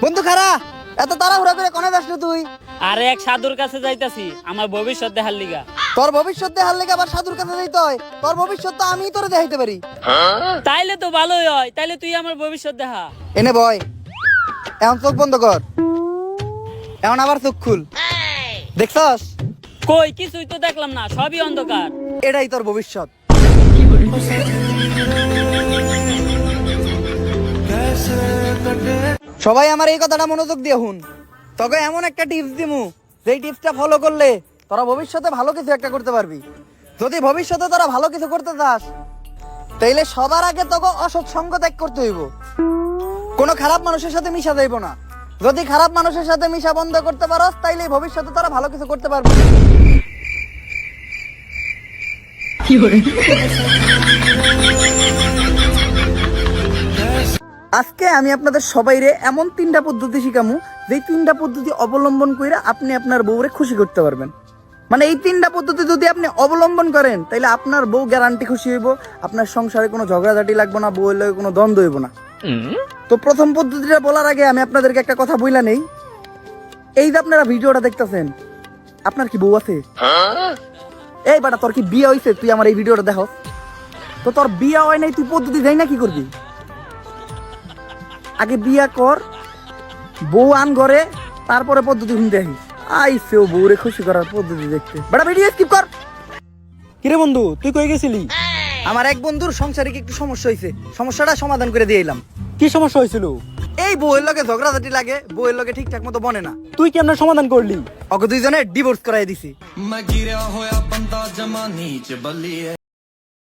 বন্ধু খারা এত তাড়াহুড়া করে কোনে যাস তুই? আরে এক সাধুর কাছে যাইতাছি আমার ভবিষ্যৎ দেখার লিগা। তোর ভবিষ্যৎ দেখার লেগে আবার সাধুর কাছে যাইতে হয়? তোর ভবিষ্যৎ তো আমিই তোরে দেখাইতে পারি। তাইলে তো ভালোই হয়, তাইলে তুই আমার ভবিষ্যৎ দেখা। এনে বয়, এখন চোখ বন্ধ কর, এখন আবার চোখ খুল। দেখছস? কই কিছুই তো দেখলাম না, সবই অন্ধকার। এটাই তোর ভবিষ্যৎ। সবাই আমার এই কথাটা মনোযোগ দিয়ে শুন। তোকে এমন একটা টিপস দিমু, যেই টিপসটা ফলো করলে তোরা ভবিষ্যতে ভালো কিছু একটা করতে পারবি। যদি ভবিষ্যতে তোরা ভালো কিছু করতে চাস, তাইলে সবার আগে তোকে অসৎ সঙ্গ ত্যাগ করতে হইব। কোনো খারাপ মানুষের সাথে মিশা যাইব না। যদি খারাপ মানুষের সাথে মিশা বন্ধ করতে পারস, তাইলে ভবিষ্যতে তোরা ভালো কিছু করতে পারবি। আজকে আমি আপনাদের সবাইরে এমন 3টা পদ্ধতি শিখামু, যেই 3টা পদ্ধতি অবলম্বন করে আপনি আপনার বউরে খুশি করতে পারবেন। মানে এই 3টা পদ্ধতি যদি আপনি অবলম্বন করেন, তাইলে আপনার বউ গ্যারান্টি খুশি হইব, আপনার সংসারে কোনো ঝগড়াঝাটি লাগবে না, বউয়ের লগে কোনো দ্বন্দ্ব হইব না। তো প্রথম পদ্ধতিটা বলার আগে আমি আপনাদেরকে একটা কথা বইলা নেই। এই যে আপনারা ভিডিওটা দেখতেছেন, আপনার কি বউ আছে? এই বাটা, তোর কি বিয়ে হইছে? তুই আমার এই ভিডিওটা দেখো। তো তোর বিয়ে হয় নাই, তুই পদ্ধতি যাই না কি করবি? আগে বিয়া কর, বউ আন ঘরে, তারপরে পদ্ধতি শুনতে আসিস। আইসেও বউরে খুশি করার পদ্ধতি দেখতে। বেটা ভিডিও স্কিপ কর। কিরে বন্ধু, তুই কই গেছিলি? আমার এক বন্ধুর সংসারে কি একটু সমস্যা হয়েছে, সমস্যাটা সমাধান করে দিয়ে এলাম। কি সমস্যা হয়েছিল? এই বউয়ের লগে ঝগড়াঝাটি লাগে, বউয়ের লগে ঠিকঠাক মতো বনে না। তুই কেমন সমাধান করলি? ওকে দুইজনে ডিভোর্স করাই দিছি। मैं गिरा होया बंदा जमा नीच बल्ली है।